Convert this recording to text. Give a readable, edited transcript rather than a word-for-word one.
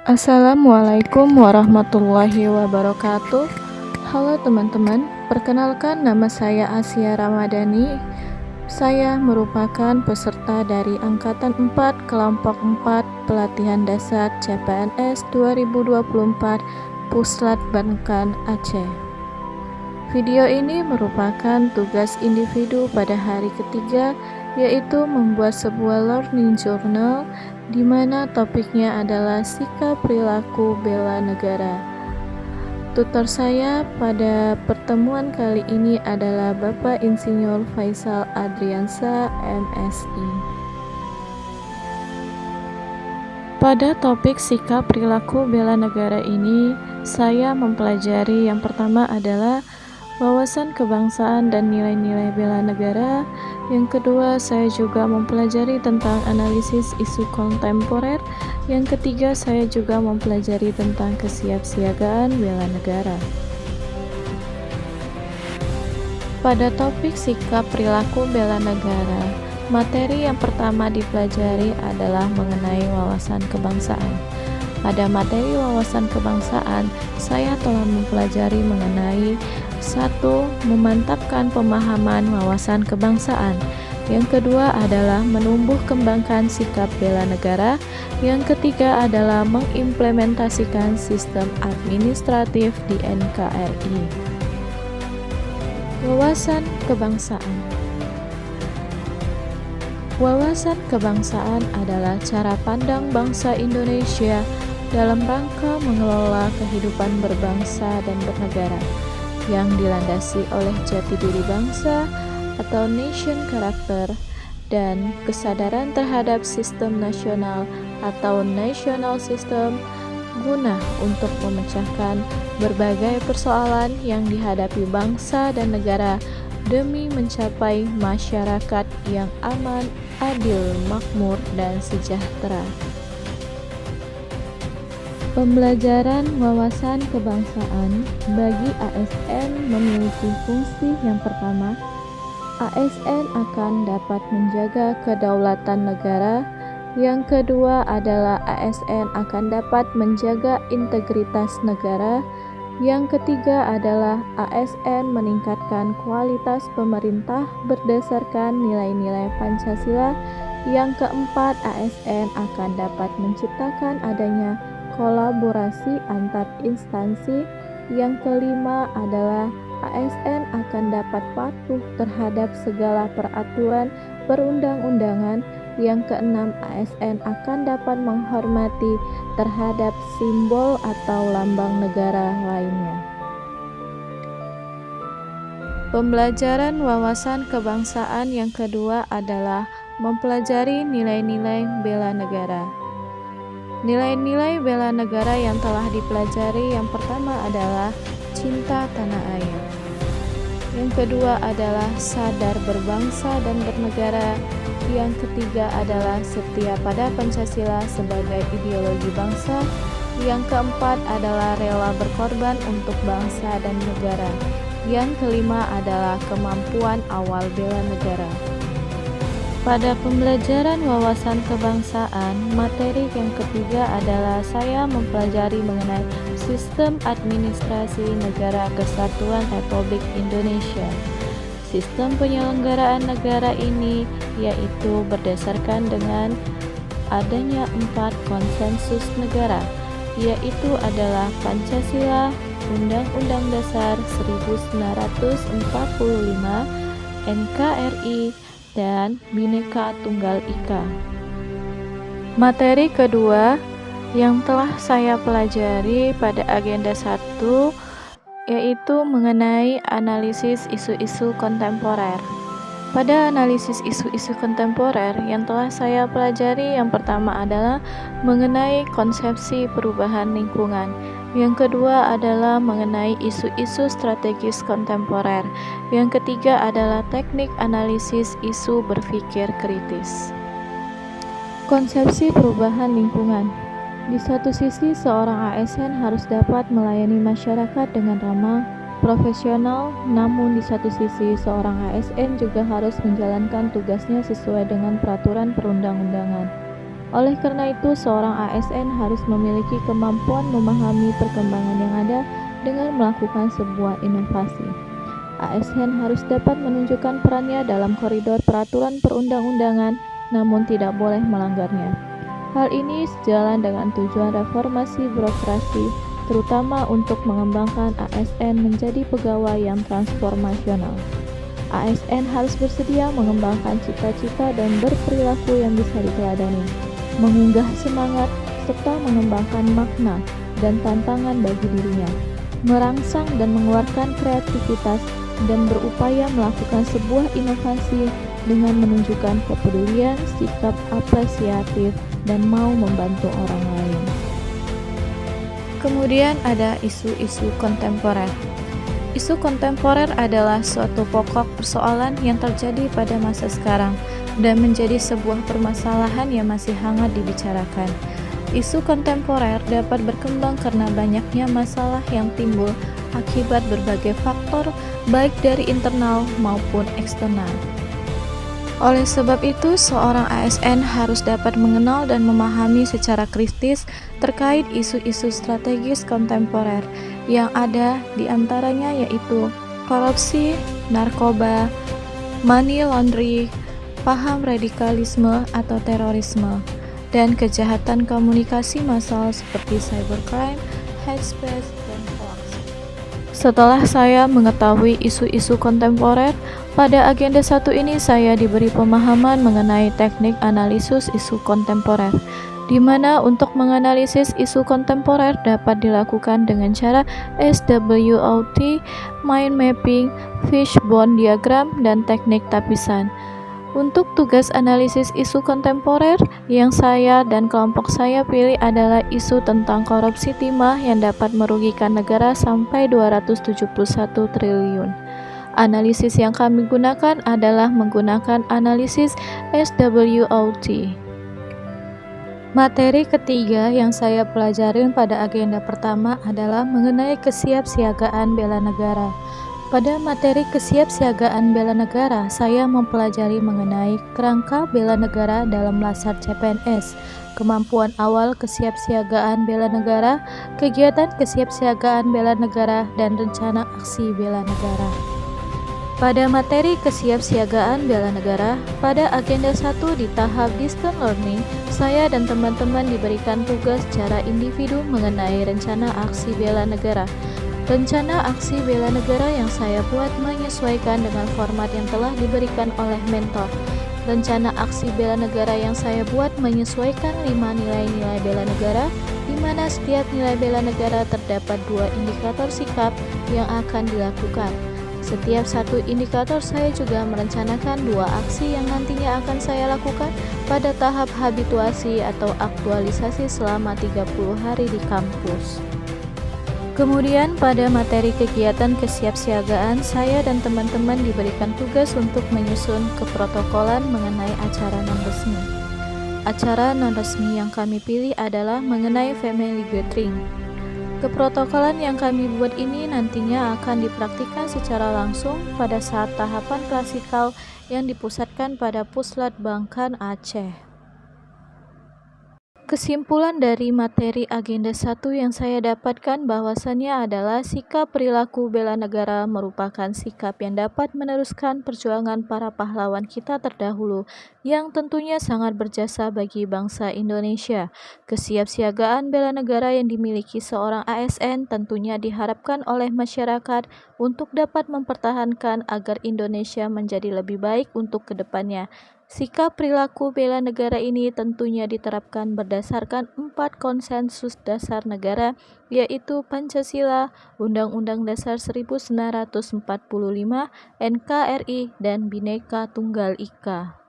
Assalamualaikum warahmatullahi wabarakatuh. Halo teman-teman, perkenalkan nama saya Asia Ramadhani. Saya merupakan peserta dari Angkatan 4 Kelompok 4 Pelatihan Dasar CPNS 2024 Puslat Bangkan Aceh. Video ini merupakan tugas individu pada hari ketiga, yaitu membuat sebuah learning journal di mana topiknya adalah sikap perilaku bela negara. Tutor saya pada pertemuan kali ini adalah Bapak Insinyur Faisal Adriansa, MSI. Pada topik sikap perilaku bela negara ini, saya mempelajari yang pertama adalah wawasan kebangsaan dan nilai-nilai bela negara. Yang kedua, saya juga mempelajari tentang analisis isu kontemporer. Yang ketiga, saya juga mempelajari tentang kesiapsiagaan bela negara. Pada topik sikap perilaku bela negara, materi yang pertama dipelajari adalah mengenai wawasan kebangsaan. Pada materi wawasan kebangsaan, saya telah mempelajari mengenai 1. Memantapkan pemahaman wawasan kebangsaan. Yang kedua adalah menumbuh kembangkan sikap bela negara. Yang ketiga adalah mengimplementasikan sistem administratif di NKRI. Wawasan kebangsaan. Wawasan kebangsaan adalah cara pandang bangsa Indonesia dalam rangka mengelola kehidupan berbangsa dan bernegara yang dilandasi oleh jati diri bangsa atau nation character dan kesadaran terhadap sistem nasional atau national system guna untuk memecahkan berbagai persoalan yang dihadapi bangsa dan negara demi mencapai masyarakat yang aman, adil, makmur, dan sejahtera. Pembelajaran wawasan kebangsaan bagi ASN memiliki fungsi yang pertama, ASN akan dapat menjaga kedaulatan negara. Yang kedua adalah ASN akan dapat menjaga integritas negara. Yang ketiga adalah ASN meningkatkan kualitas pemerintah berdasarkan nilai-nilai Pancasila. Yang keempat, ASN akan dapat menciptakan adanya kolaborasi antar instansi. Yang kelima adalah ASN akan dapat patuh terhadap segala peraturan perundang-undangan. Yang keenam, ASN akan dapat menghormati terhadap simbol atau lambang negara lainnya. Pembelajaran wawasan kebangsaan yang kedua adalah mempelajari nilai-nilai bela negara. Nilai-nilai bela negara yang telah dipelajari yang pertama adalah cinta tanah air. Yang kedua adalah sadar berbangsa dan bernegara. Yang ketiga adalah setia pada Pancasila sebagai ideologi bangsa. Yang keempat adalah rela berkorban untuk bangsa dan negara. Yang kelima adalah kemampuan awal bela negara. Pada pembelajaran wawasan kebangsaan, materi yang ketiga adalah saya mempelajari mengenai sistem administrasi Negara Kesatuan Republik Indonesia. Sistem penyelenggaraan negara ini yaitu berdasarkan dengan adanya 4 konsensus negara, yaitu adalah Pancasila, Undang-Undang Dasar 1945, NKRI, dan Bhinneka Tunggal Ika. Materi kedua yang telah saya pelajari pada agenda 1 yaitu mengenai analisis isu-isu kontemporer. Pada analisis isu-isu kontemporer yang telah saya pelajari yang pertama adalah mengenai konsepsi perubahan lingkungan. Yang kedua adalah mengenai isu-isu strategis kontemporer. Yang ketiga adalah teknik analisis isu berpikir kritis. Konsepsi perubahan lingkungan. Di satu sisi, seorang ASN harus dapat melayani masyarakat dengan ramah, profesional, namun di satu sisi, seorang ASN juga harus menjalankan tugasnya sesuai dengan peraturan perundang-undangan. Oleh karena itu, seorang ASN harus memiliki kemampuan memahami perkembangan yang ada dengan melakukan sebuah inovasi. ASN harus dapat menunjukkan perannya dalam koridor peraturan perundang-undangan, namun tidak boleh melanggarnya. Hal ini sejalan dengan tujuan reformasi birokrasi, terutama untuk mengembangkan ASN menjadi pegawai yang transformasional. ASN harus bersedia mengembangkan cita-cita dan berperilaku yang bisa diteladani, mengunggah semangat, serta mengembangkan makna dan tantangan bagi dirinya, merangsang dan mengeluarkan kreativitas, dan berupaya melakukan sebuah inovasi dengan menunjukkan kepedulian, sikap apresiatif, dan mau membantu orang lain. Kemudian ada isu-isu kontemporer. Isu kontemporer adalah suatu pokok persoalan yang terjadi pada masa sekarang dan menjadi sebuah permasalahan yang masih hangat dibicarakan. Isu kontemporer dapat berkembang karena banyaknya masalah yang timbul akibat berbagai faktor, baik dari internal maupun eksternal. Oleh sebab itu, seorang ASN harus dapat mengenal dan memahami secara kritis terkait isu-isu strategis kontemporer yang ada, di antaranya yaitu korupsi, narkoba, money laundering, paham radikalisme atau terorisme, dan kejahatan komunikasi massal seperti cybercrime, hate speech, dan hoax. Setelah saya mengetahui isu-isu kontemporer, pada agenda 1 ini saya diberi pemahaman mengenai teknik analisis isu kontemporer, di mana untuk menganalisis isu kontemporer dapat dilakukan dengan cara SWOT, mind mapping, fishbone diagram, dan teknik tapisan. Untuk tugas analisis isu kontemporer yang saya dan kelompok saya pilih adalah isu tentang korupsi timah yang dapat merugikan negara sampai 271 triliun. Analisis yang kami gunakan adalah menggunakan analisis SWOT. Materi ketiga yang saya pelajarin pada agenda pertama adalah mengenai kesiapsiagaan bela negara. Pada materi kesiapsiagaan bela negara, saya mempelajari mengenai kerangka bela negara dalam Latsar CPNS, kemampuan awal kesiapsiagaan bela negara, kegiatan kesiapsiagaan bela negara, dan rencana aksi bela negara. Pada materi kesiapsiagaan bela negara, pada agenda 1 di tahap distance learning, saya dan teman-teman diberikan tugas secara individu mengenai rencana aksi bela negara. Rencana aksi bela negara yang saya buat menyesuaikan dengan format yang telah diberikan oleh mentor. Rencana aksi bela negara yang saya buat menyesuaikan 5 nilai-nilai bela negara, di mana setiap nilai bela negara terdapat 2 indikator sikap yang akan dilakukan. Setiap satu indikator saya juga merencanakan 2 aksi yang nantinya akan saya lakukan pada tahap habituasi atau aktualisasi selama 30 hari di kampus. Kemudian pada materi kegiatan kesiapsiagaan, saya dan teman-teman diberikan tugas untuk menyusun keprotokolan mengenai acara non-resmi. Acara non-resmi yang kami pilih adalah mengenai family gathering. Keprotokolan yang kami buat ini nantinya akan dipraktikkan secara langsung pada saat tahapan klasikal yang dipusatkan pada Puslat Bangkan Aceh. Kesimpulan dari materi agenda 1 yang saya dapatkan bahwasannya adalah sikap perilaku bela negara merupakan sikap yang dapat meneruskan perjuangan para pahlawan kita terdahulu yang tentunya sangat berjasa bagi bangsa Indonesia. Kesiapsiagaan bela negara yang dimiliki seorang ASN tentunya diharapkan oleh masyarakat untuk dapat mempertahankan agar Indonesia menjadi lebih baik untuk kedepannya. Sikap perilaku bela negara ini tentunya diterapkan berdasarkan 4 konsensus dasar negara, yaitu Pancasila, Undang-Undang Dasar 1945, NKRI, dan Bhinneka Tunggal Ika.